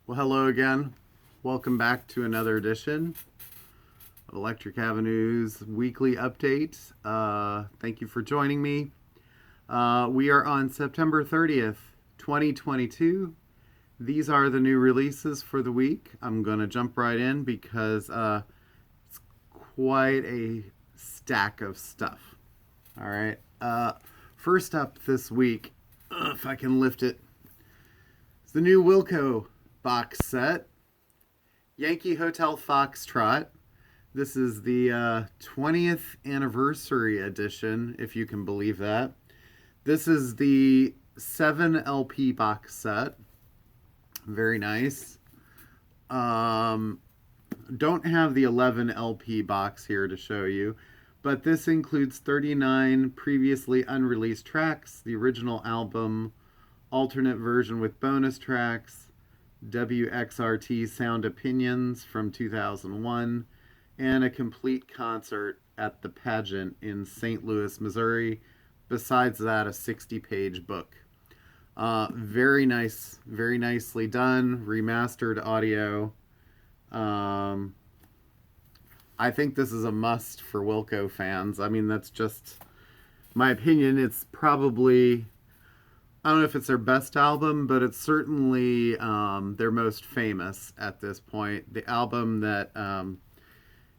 Well, hello again. Welcome back to another edition of Electric Avenue's weekly update. Thank you for joining me. We are on September 30th, 2022. These are the new releases for the week. I'm going to jump right in because it's quite a stack of stuff. All right. First up this week, if I can lift it, it's the new Wilco box set, Yankee Hotel Foxtrot. This is the 20th anniversary edition, if you can believe that. This is the 7 LP box set. Very nice. Don't have the 11 LP box here to show you, but this includes 39 previously unreleased tracks, the original album, alternate version with bonus tracks, WXRT Sound Opinions from 2001, and a complete concert at the pageant in St. Louis, Missouri. Besides that, a 60-page book. Very nice, very nicely done, remastered audio. I think this is a must for Wilco fans. I mean, that's just my opinion. It's probably, I don't know if it's their best album, but it's certainly their most famous at this point. The album that,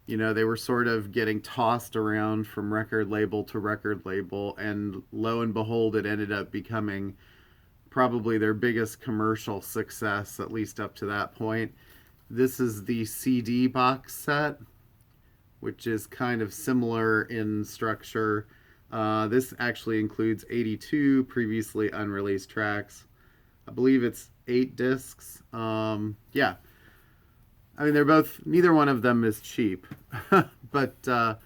they were sort of getting tossed around from record label to record label, and lo and behold, it ended up becoming probably their biggest commercial success, at least up to that point. This is the CD box set, which is kind of similar in structure. This actually includes 82 previously unreleased tracks. I believe it's 8 discs. Yeah. I mean, neither one of them is cheap. But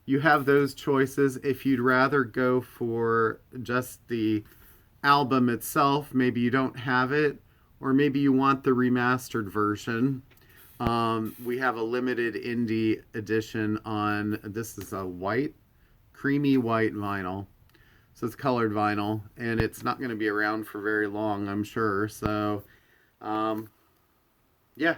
you have those choices. If you'd rather go for just the album itself, maybe you don't have it, or maybe you want the remastered version. We have a limited indie edition on, this is a creamy white vinyl. So it's colored vinyl, and it's not going to be around for very long, I'm sure. So, yeah,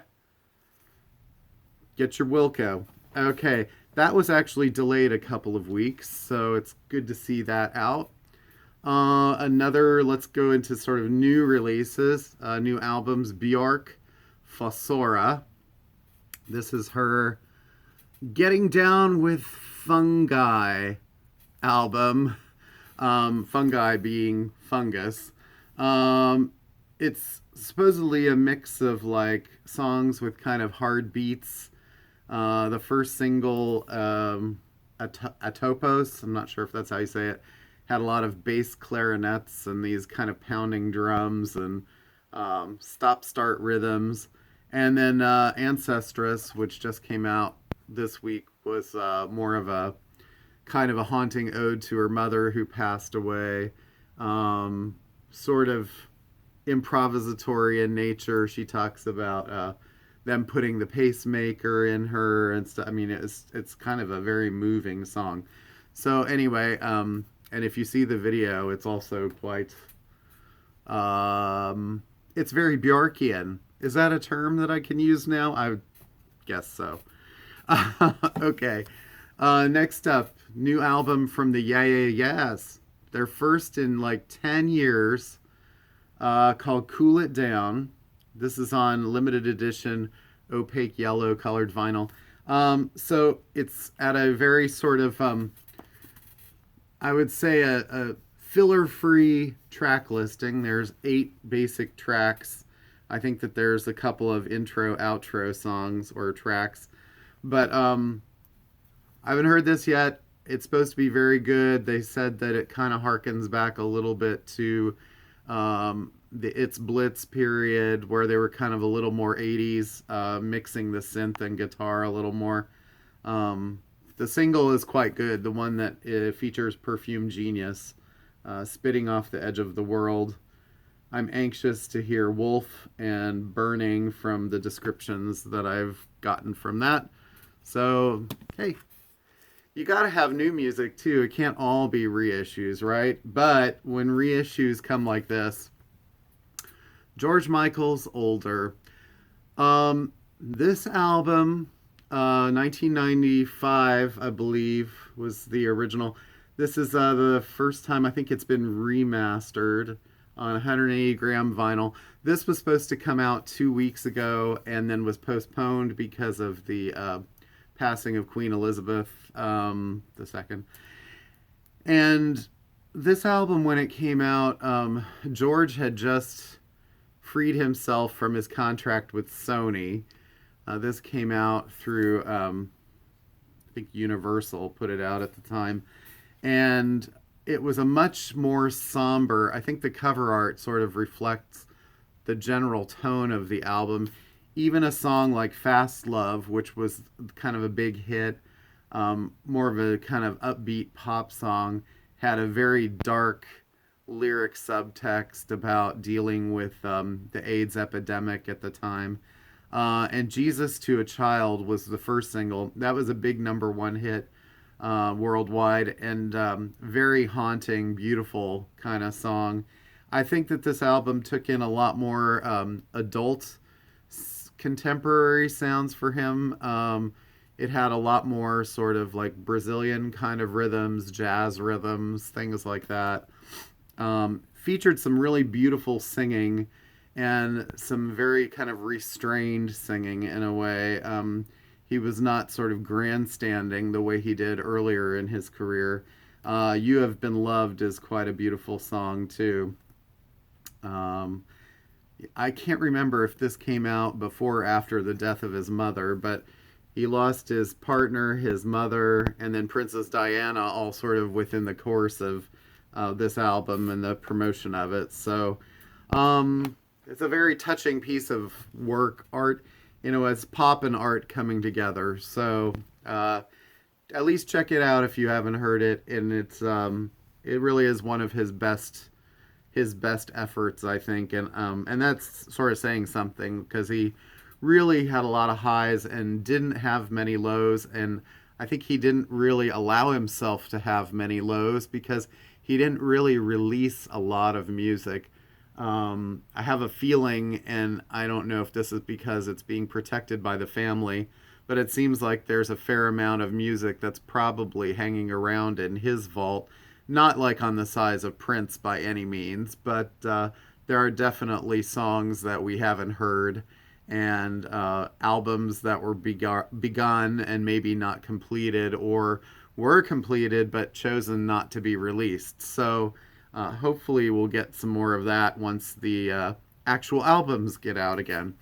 get your Wilco. Okay, that was actually delayed a couple of weeks, so it's good to see that out. Let's go into sort of new releases, new albums. Bjork, Fossora. This is her Getting Down with Fungi album. Fungi being fungus. It's supposedly a mix of like songs with kind of hard beats. The first single, Atopos, I'm not sure if that's how you say it, had a lot of bass clarinets and these kind of pounding drums and stop-start rhythms. And then Ancestress, which just came out this week, was more of a kind of a haunting ode to her mother who passed away. Sort of improvisatory in nature. She talks about them putting the pacemaker in her and stuff. I mean, it's kind of a very moving song. So anyway, and if you see the video, it's also quite, it's very Bjorkian. Is that a term that I can use now? I guess so. Okay. Next up, new album from the Yeah Yeah Yeahs. Their first in like 10 years, called Cool It Down. This is on limited edition, opaque yellow colored vinyl. So it's at a very sort of, I would say a filler-free track listing. There's 8 basic tracks. I think that there's a couple of intro, outro songs or tracks. But I haven't heard this yet. It's supposed to be very good. They said that it kind of harkens back a little bit to the It's Blitz period, where they were kind of a little more 80s, mixing the synth and guitar a little more. The single is quite good. The one that features Perfume Genius, spitting off the edge of the world. I'm anxious to hear Wolf and Burning from the descriptions that I've gotten from that. So, hey, you gotta have new music too. It can't all be reissues, right? But when reissues come like this, George Michael's older. This album, 1995, I believe, was the original. This is the first time I think it's been remastered on 180 gram vinyl. This was supposed to come out 2 weeks ago and then was postponed because of the passing of Queen Elizabeth II. And this album, when it came out, George had just freed himself from his contract with Sony. This came out through, I think Universal put it out at the time. And it was a much more somber, I think the cover art sort of reflects the general tone of the album. Even a song like Fast Love, which was kind of a big hit, more of a kind of upbeat pop song, had a very dark lyric subtext about dealing with the AIDS epidemic at the time. And Jesus to a Child was the first single. That was a big number one hit worldwide, and very haunting, beautiful kind of song. I think that this album took in a lot more adult contemporary sounds for him. It had a lot more sort of like Brazilian kind of rhythms, jazz rhythms, things like that. Featured some really beautiful singing and some very kind of restrained singing in a way. He was not sort of grandstanding the way he did earlier in his career. You Have Been Loved is quite a beautiful song, too. I can't remember if this came out before or after the death of his mother, but he lost his partner, his mother, and then Princess Diana all sort of within the course of this album and the promotion of it. So it's a very touching piece of work, art, it's pop and art coming together. So at least check it out if you haven't heard it. And it really is one of his best efforts, I think. And that's sort of saying something, because he really had a lot of highs and didn't have many lows. And I think he didn't really allow himself to have many lows because he didn't really release a lot of music. I have a feeling, and I don't know if this is because it's being protected by the family, but it seems like there's a fair amount of music that's probably hanging around in his vault. Not like on the size of Prince by any means, but there are definitely songs that we haven't heard, and albums that were begun and maybe not completed, or were completed but chosen not to be released. So hopefully we'll get some more of that once the actual albums get out again.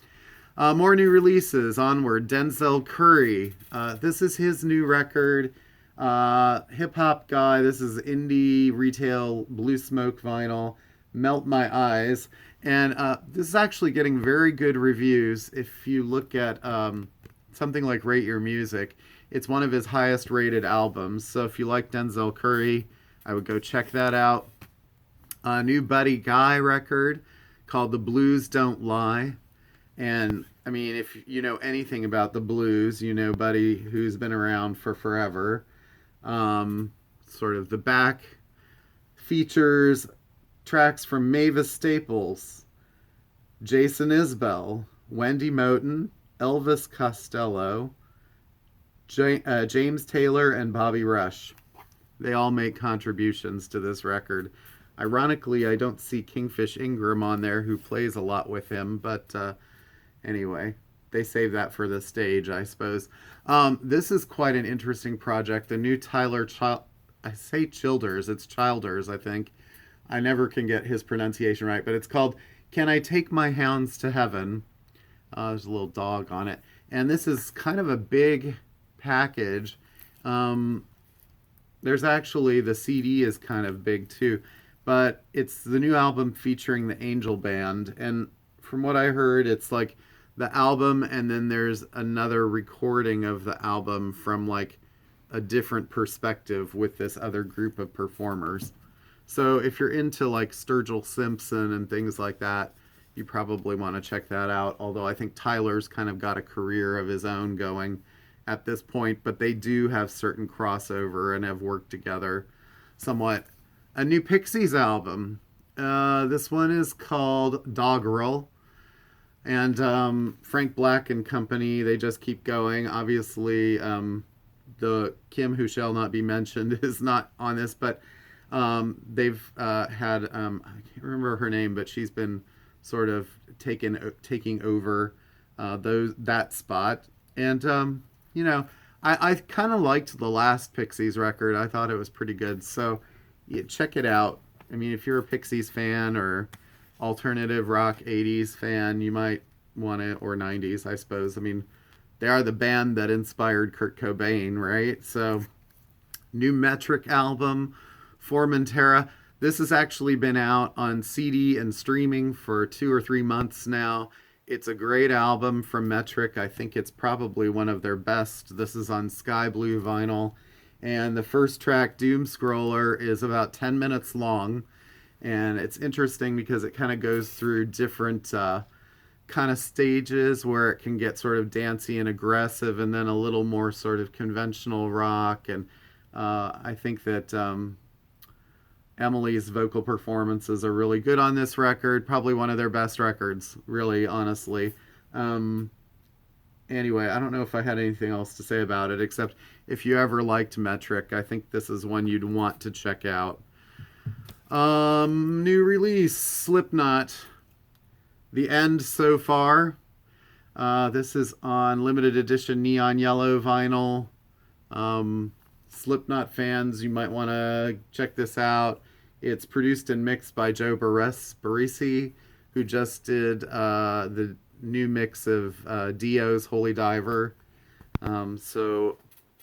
More new releases. Onward. Denzel Curry. This is his new record. Hip hop guy. This is indie retail Blue Smoke vinyl. Melt My Eyes. And this is actually getting very good reviews. If you look at something like Rate Your Music, it's one of his highest rated albums. So if you like Denzel Curry, I would go check that out. A new Buddy Guy record called The Blues Don't Lie. And I mean, if you know anything about the blues, you know Buddy, who's been around for forever. Sort of the back features tracks from Mavis Staples, Jason Isbell, Wendy Moten, Elvis Costello, James Taylor, and Bobby Rush. They all make contributions to this record. Ironically, I don't see Kingfish Ingram on there, who plays a lot with him, but anyway, they save that for the stage, I suppose. This is quite an interesting project. The new I say Childers, it's Childers, I think. I never can get his pronunciation right, but it's called Can I Take My Hounds to Heaven? There's a little dog on it. And this is kind of a big package. There's actually, the CD is kind of big too, but it's the new album featuring the Angel Band. And from what I heard, it's like the album, and then there's another recording of the album from like a different perspective with this other group of performers. So if you're into like Sturgill Simpson and things like that, you probably want to check that out. Although I think Tyler's kind of got a career of his own going at this point, but they do have certain crossover and have worked together somewhat. A new Pixies album. This one is called Doggerel. And Frank Black and company, they just keep going. Obviously, the Kim who shall not be mentioned is not on this, but they've had I can't remember her name, but she's been sort of taking over that spot. And I kind of liked the last Pixies record. I thought it was pretty good. So yeah, check it out. I mean, if you're a Pixies fan or alternative rock 80s fan, you might want to, or 90s, I suppose. I mean, they are the band that inspired Kurt Cobain, right? So, new Metric album, Formentera. This has actually been out on CD and streaming for 2 or 3 months now. It's a great album from Metric. I think it's probably one of their best. This is on Sky Blue vinyl. And the first track, Doom Scroller, is about 10 minutes long. And it's interesting because it kind of goes through different kind of stages where it can get sort of dancey and aggressive, and then a little more sort of conventional rock. And I think that Emily's vocal performances are really good on this record. Probably one of their best records, really, honestly. Anyway, I don't know if I had anything else to say about it, except if you ever liked Metric, I think this is one you'd want to check out. New release, Slipknot. The End So Far. This is on limited edition neon yellow vinyl. Slipknot fans, you might want to check this out. It's produced and mixed by Joe Barresi, who just did the new mix of Dio's Holy Diver. So,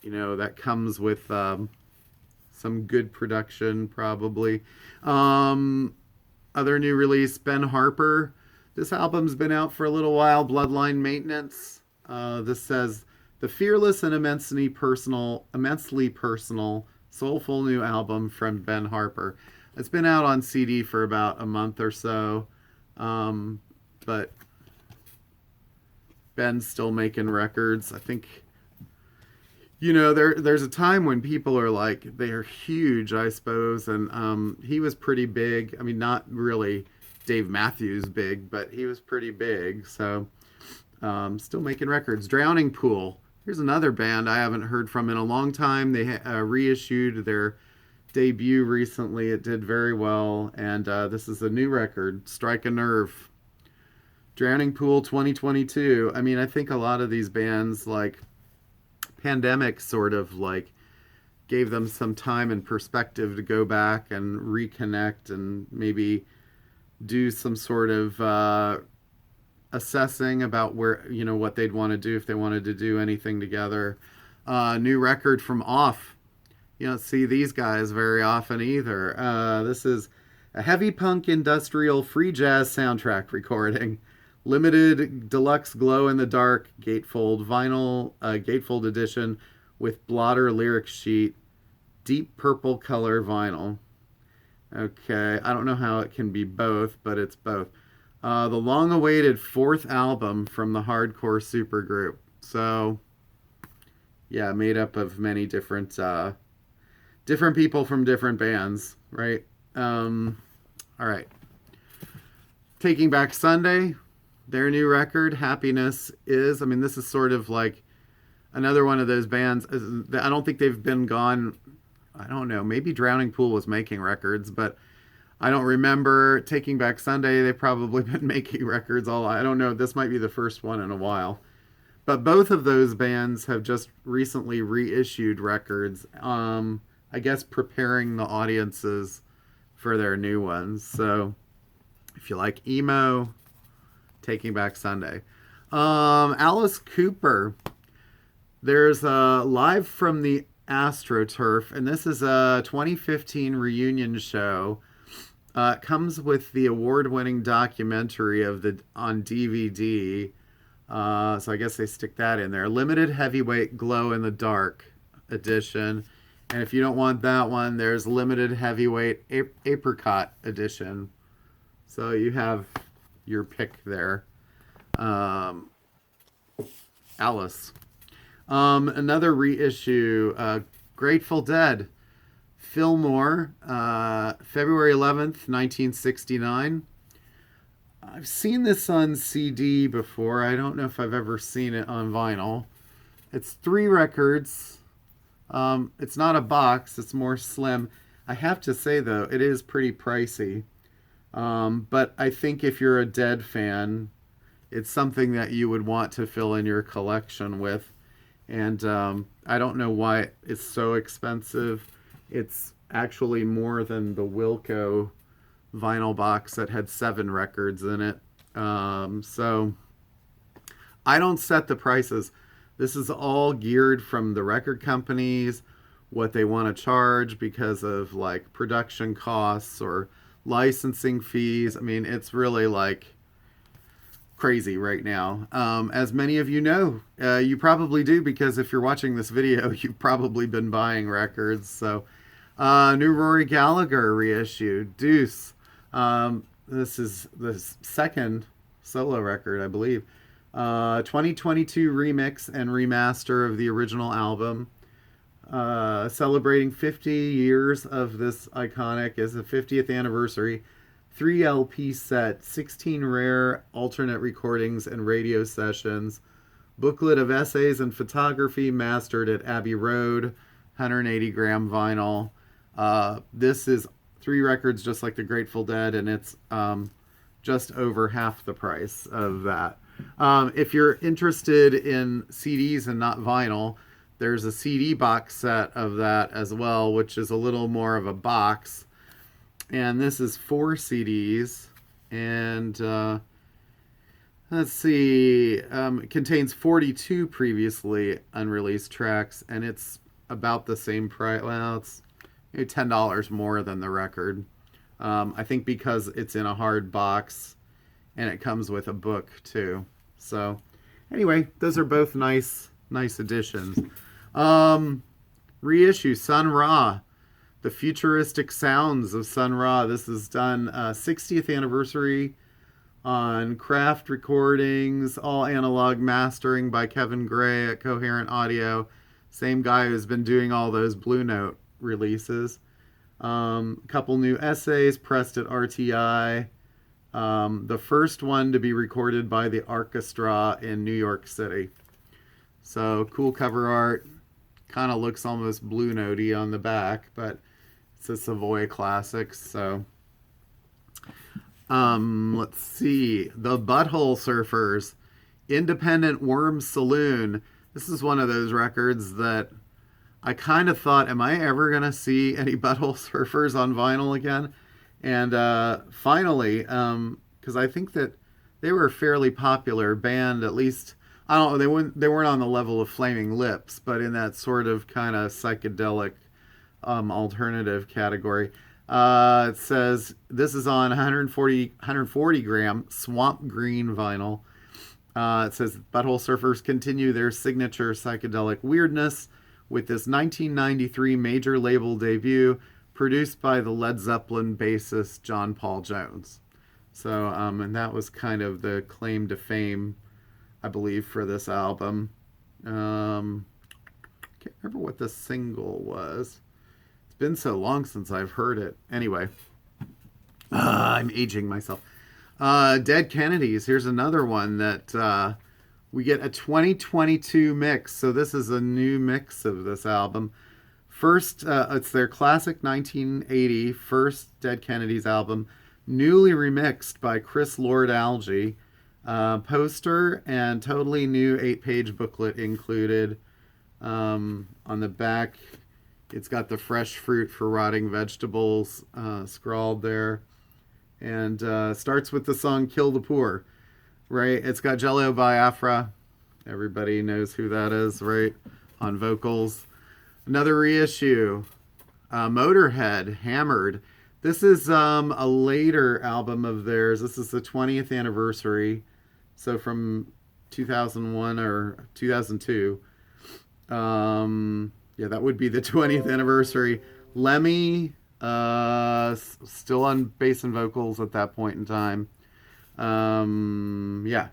that comes with some good production, probably. Other new release, Ben Harper. This album's been out for a little while, Bloodline Maintenance. This says, the fearless and immensely personal, soulful new album from Ben Harper. It's been out on CD for about a month or so, but Ben's still making records. I think, there's a time when people are like, they're huge, I suppose, and he was pretty big. I mean, not really Dave Matthews big, but he was pretty big, so still making records. Drowning Pool. Here's another band I haven't heard from in a long time. They reissued their debut recently. It did very well, and this is a new record, Strike a Nerve. Drowning Pool 2022. I mean, I think a lot of these bands, like pandemic, sort of like gave them some time and perspective to go back and reconnect and maybe do some sort of assessing about where, what they'd want to do if they wanted to do anything together. New record from Off. You don't see these guys very often either. This is a heavy punk industrial free jazz soundtrack recording. Limited deluxe glow in the dark gatefold vinyl, gatefold edition with blotter lyric sheet, deep purple color vinyl. Okay, I don't know how it can be both, but it's both. The long-awaited 4th album from the hardcore supergroup. So, yeah, made up of many different people from different bands, right? All right. Taking Back Sunday, their new record, Happiness Is. I mean, this is sort of like another one of those bands. I don't think they've been gone. I don't know. Maybe Drowning Pool was making records, but I don't remember. Taking Back Sunday, they've probably been making records I don't know. This might be the first one in a while. But both of those bands have just recently reissued records. I guess preparing the audiences for their new ones. So if you like emo, Taking Back Sunday. Alice Cooper. There's a Live from the AstroTurf, and this is a 2015 reunion show. It comes with the award-winning documentary on DVD. So I guess they stick that in there. Limited heavyweight glow in the dark edition. And if you don't want that one, there's limited heavyweight apricot edition. So you have your pick there. Alice. Another reissue, Grateful Dead. Fillmore, February 11th, 1969. I've seen this on CD before. I don't know if I've ever seen it on vinyl. It's 3 records. It's not a box. It's more slim. I have to say, though, it is pretty pricey. But I think if you're a Dead fan, it's something that you would want to fill in your collection with. And I don't know why it's so expensive. It's actually more than the Wilco vinyl box that had 7 records in it. So I don't set the prices. This is all geared from the record companies, what they want to charge because of like production costs or licensing fees. I mean, it's really like crazy right now. As many of you know, you probably do, because if you're watching this video, you've probably been buying records. So new Rory Gallagher reissue, Deuce. This is the second solo record, I believe. 2022 remix and remaster of the original album. Celebrating 50 years of this iconic, is the 50th anniversary. 3 LP set, 16 rare alternate recordings and radio sessions. Booklet of essays and photography mastered at Abbey Road. 180 gram vinyl. This is 3 records just like the Grateful Dead, and it's just over half the price of that. If you're interested in CDs and not vinyl, there's a CD box set of that as well, which is a little more of a box. And this is 4 CDs. And let's see, it contains 42 previously unreleased tracks, and it's about the same price. Well, it's maybe $10 more than the record. I think because it's in a hard box and it comes with a book too. So anyway, those are both nice additions. Reissue, Sun Ra, the futuristic sounds of Sun Ra. This is done 60th anniversary on Craft Recordings, all analog mastering by Kevin Gray at Coherent Audio. Same guy who's been doing all those Blue Note releases. A couple new essays pressed at RTI. The first one to be recorded by the orchestra in New York City. So cool cover art. Kind of looks almost Blue Note-y on the back, but it's a Savoy Classics. So let's see. The Butthole Surfers, Independent Worm Saloon. This is one of those records that I kind of thought, am I ever going to see any Butthole Surfers on vinyl again? And finally, because I think that they were a fairly popular band, at least, I don't know, they weren't on the level of Flaming Lips, but in that sort of kind of psychedelic alternative category. It says this is on 140 gram swamp green vinyl. It says Butthole Surfers continue their signature psychedelic weirdness with this 1993 major label debut produced by the Led Zeppelin bassist John Paul Jones. So, and that was kind of the claim to fame, I believe, for this album. Can't remember what the single was. It's been so long since I've heard it. Anyway, I'm aging myself. Dead Kennedys. Here's another one that we get a 2022 mix. So this is a new mix of this album. First, it's their classic 1980 first Dead Kennedys album, newly remixed by Chris Lord-Alge. Poster and totally new 8-page booklet included. On the back, it's got the fresh fruit for rotting vegetables scrawled there. And starts with the song Kill the Poor, right? It's got Jello Biafra. Everybody knows who that is, right? On vocals. Another reissue, Motorhead, Hammered. This is a later album of theirs. This is the 20th anniversary. So from 2001 or 2002. Yeah, that would be the 20th anniversary. Lemmy, still on bass and vocals at that point in time. Yeah.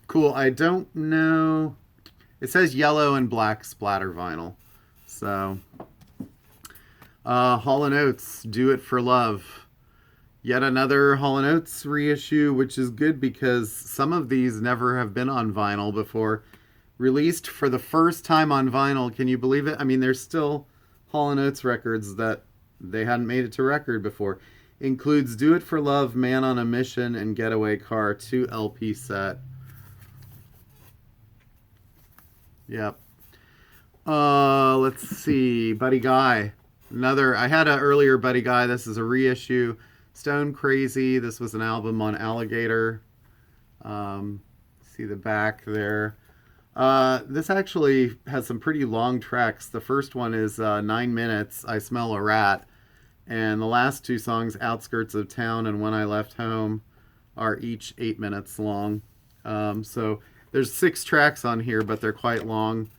Cool. I don't know. It says yellow and black splatter vinyl. So, Hall & Oates, Do It for Love. Yet another Hall & Oates reissue, which is good because some of these never have been on vinyl before. Released for the first time on vinyl, can you believe it? I mean, there's still Hall & Oates records that they hadn't made it to record before. Includes Do It For Love, Man on a Mission, and Getaway Car, 2 LP set. Yep. Let's see. Buddy Guy. I had an earlier Buddy Guy. This is a reissue. Stone Crazy. This was an album on Alligator. See the back there. This actually has some pretty long tracks. The first one is 9 minutes, I Smell a Rat. And the last 2 songs, Outskirts of Town and When I Left Home, are each 8 minutes long. So there's 6 tracks on here, but they're quite long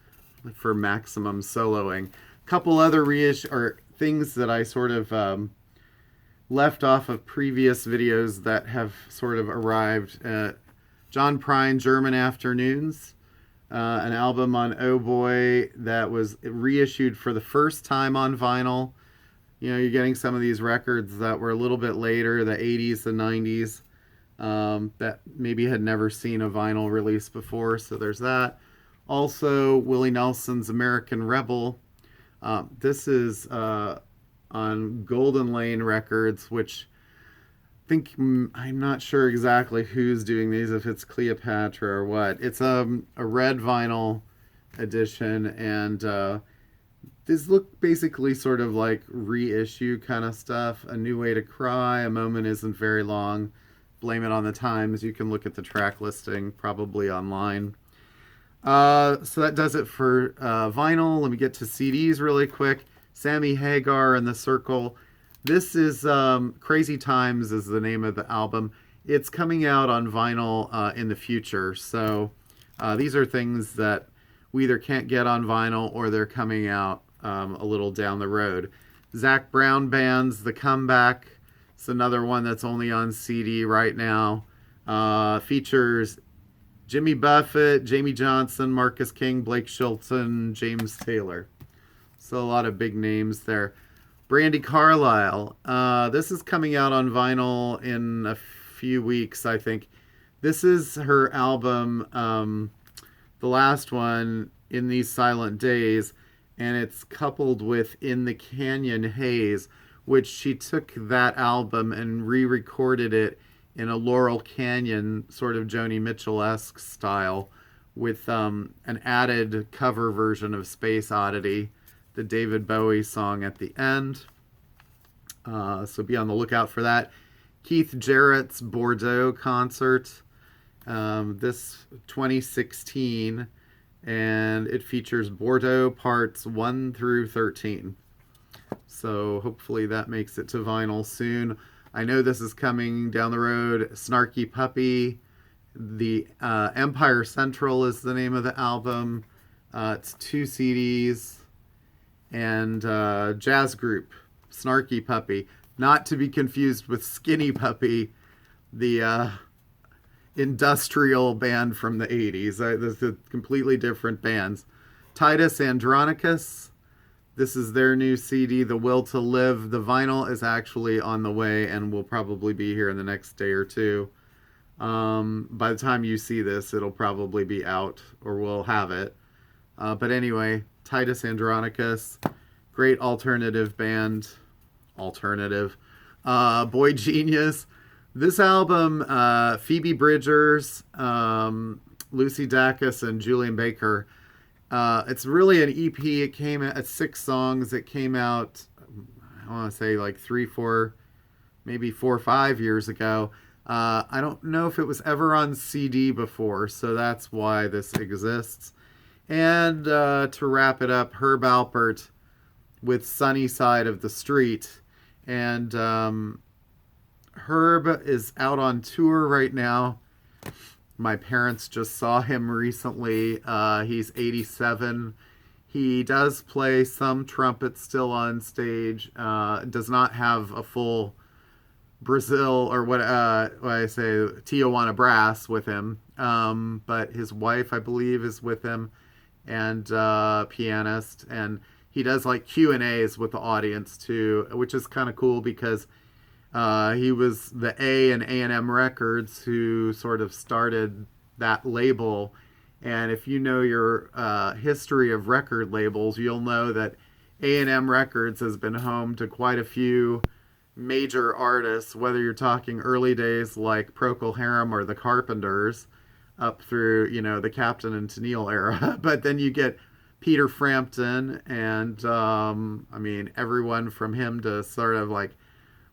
for maximum soloing. A couple other things that I sort of left off of previous videos that have sort of arrived. John Prine, German Afternoons, an album on Oh Boy that was reissued for the first time on vinyl. You know, you're getting some of these records that were a little bit later, the 80s, the 90s, that maybe had never seen a vinyl release before, so there's that. Also, Willie Nelson's American Rebel. This is on Golden Lane Records, which I think, I'm not sure exactly who's doing these, if it's Cleopatra or what. It's a red vinyl edition, and these look basically sort of like reissue kind of stuff. A New Way to Cry, A Moment Isn't Very Long, Blame It on the Times. You can look at the track listing probably online. So that does it for vinyl. Let me get to CDs really quick. Sammy Hagar and the Circle. This is Crazy Times is the name of the album. It's coming out on vinyl in the future. So these are things that we either can't get on vinyl or they're coming out a little down the road. Zac Brown Band's The Comeback. It's another one that's only on CD right now. Features Jimmy Buffett, Jamie Johnson, Marcus King, Blake Shelton, James Taylor. So a lot of big names there. Brandi Carlisle. This is coming out on vinyl in a few weeks, I think. This is her album, the last one, In These Silent Days, and it's coupled with In the Canyon Haze, which she took that album and re-recorded it in a Laurel Canyon sort of Joni Mitchell-esque style with an added cover version of Space Oddity, the David Bowie song at the end. So be on the lookout for that. Keith Jarrett's Bordeaux concert, this 2016, and it features Bordeaux parts 1 through 13. So hopefully that makes it to vinyl soon. I know this is coming down the road. Snarky Puppy, the Empire Central is the name of the album. It's 2 CDs. And jazz group, Snarky Puppy. Not to be confused with Skinny Puppy, the industrial band from the 80s. They're completely different bands. Titus Andronicus. This is their new CD, The Will to Live. The vinyl is actually on the way and will probably be here in the next day or two. By the time you see this, it'll probably be out, or we'll have it. But anyway, Titus Andronicus, great alternative band. Boy Genius. This album, Phoebe Bridgers, Lucy Dacus, and Julian Baker. It's really an EP. It came at 6 songs. It came out, I want to say like 3, 4, maybe 4 or 5 years ago. I don't know if it was ever on CD before, so that's why this exists. And to wrap it up, Herb Alpert with Sunny Side of the Street. And Herb is out on tour right now. My parents just saw him recently. He's 87. He does play some trumpet still on stage. Does not have a full Brazil or what I say Tijuana brass with him. But his wife, I believe, is with him, and pianist. And he does like Q&As with the audience too, which is kind of cool because He was the A and A&M Records who sort of started that label. And if you know your history of record labels, you'll know that A&M Records has been home to quite a few major artists, whether you're talking early days like Procol Harum or the Carpenters, up through, the Captain and Tennille era. But then you get Peter Frampton and, everyone from him to sort of like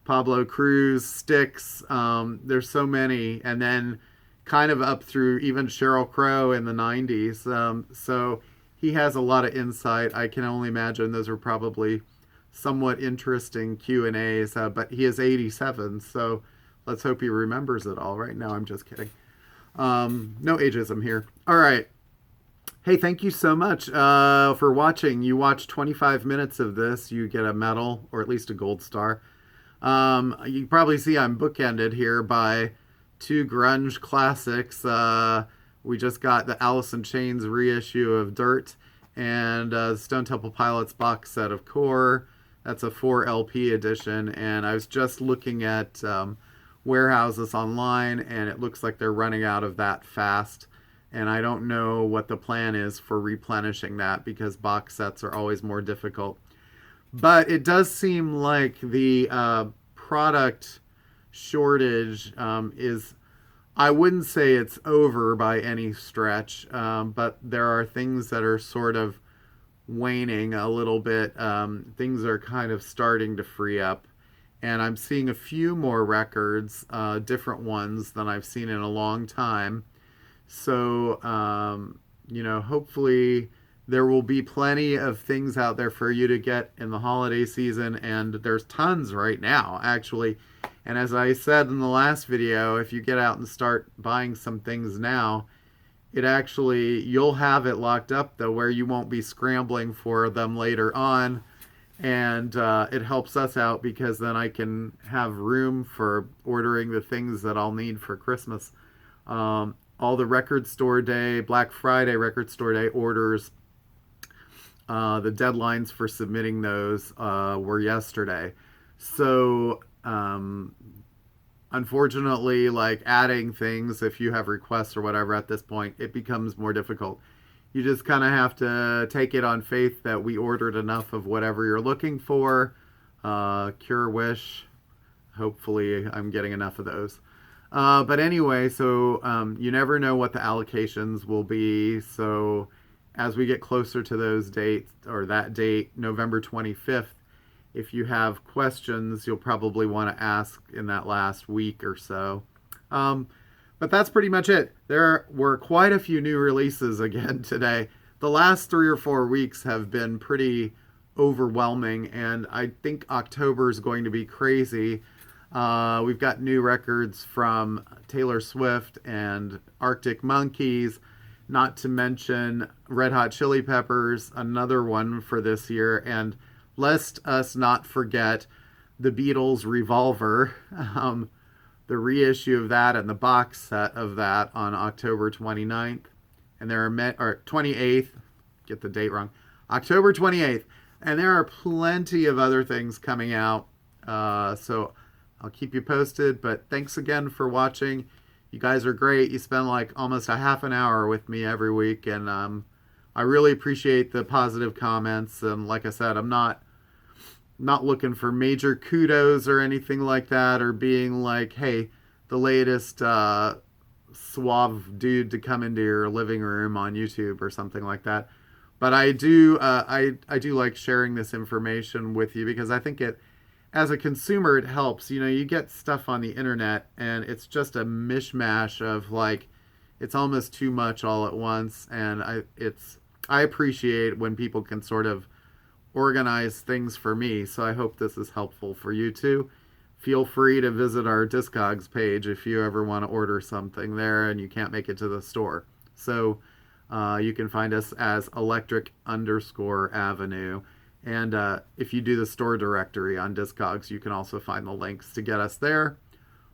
Pablo Cruz, Styx. There's so many. And then kind of up through even Sheryl Crow in the 90s. So he has a lot of insight. I can only imagine those are probably somewhat interesting Q&As, but he is 87, so let's hope he remembers it all. Right now, I'm just kidding. No ageism here. All right. Hey, thank you so much for watching. You watched 25 minutes of this. You get a medal, or at least a gold star. You probably see I'm bookended here by two grunge classics. We just got the Alice in Chains reissue of Dirt and Stone Temple Pilots box set of Core. That's a 4 LP edition, and I was just looking at warehouses online, and it looks like they're running out of that fast. And I don't know what the plan is for replenishing that because box sets are always more difficult. But it does seem like the product shortage is, I wouldn't say it's over by any stretch, but there are things that are sort of waning a little bit. Things are kind of starting to free up, and I'm seeing a few more records, different ones than I've seen in a long time. So, hopefully there will be plenty of things out there for you to get in the holiday season, and there's tons right now, actually. And as I said in the last video, if you get out and start buying some things now, you'll have it locked up though, where you won't be scrambling for them later on. And it helps us out because then I can have room for ordering the things that I'll need for Christmas. All the record store day, Black Friday record store day orders, the deadlines for submitting those were yesterday. So, unfortunately, like adding things, if you have requests or whatever at this point, it becomes more difficult. You just kind of have to take it on faith that we ordered enough of whatever you're looking for. Cure Wish. Hopefully I'm getting enough of those. But anyway, so you never know what the allocations will be. So as we get closer to those dates, or that date, November 25th, if you have questions, you'll probably want to ask in that last week or so. But that's pretty much it. There were quite a few new releases again today. The last 3 or 4 weeks have been pretty overwhelming, and I think October is going to be crazy. We've got new records from Taylor Swift and Arctic Monkeys, not to mention Red Hot Chili Peppers, another one for this year, and lest us not forget the Beatles' Revolver, the reissue of that and the box set of that on October 29th. And there are 28th, get the date wrong, October 28th. And there are plenty of other things coming out. So I'll keep you posted. But thanks again for watching. You guys are great. You spend like almost a half an hour with me every week. And I really appreciate the positive comments. And like I said, I'm not looking for major kudos or anything like that, or being like, hey, the latest suave dude to come into your living room on YouTube or something like that. But I do like sharing this information with you because I think it, as a consumer, it helps. You get stuff on the internet and it's just a mishmash of like, it's almost too much all at once. And I appreciate when people can sort of organize things for me, so I hope this is helpful for you too. Feel free to visit our Discogs page if you ever want to order something there and you can't make it to the store. So you can find us as electric_avenue. And if you do the store directory on Discogs, you can also find the links to get us there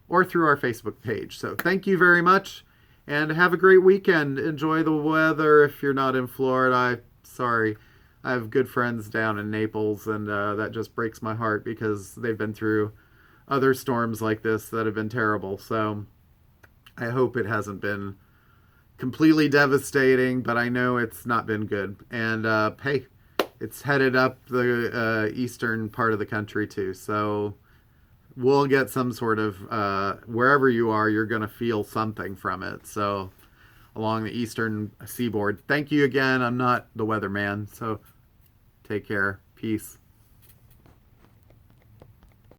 or through our Facebook page. So thank you very much and have a great weekend. Enjoy the weather if you're not in Florida. Sorry. I have good friends down in Naples, and that just breaks my heart because they've been through other storms like this that have been terrible. So I hope it hasn't been completely devastating, but I know it's not been good. And hey, it's headed up the eastern part of the country too. So we'll get some sort of, wherever you are, you're going to feel something from it. So along the eastern seaboard. Thank you again. I'm not the weatherman, so take care. Peace.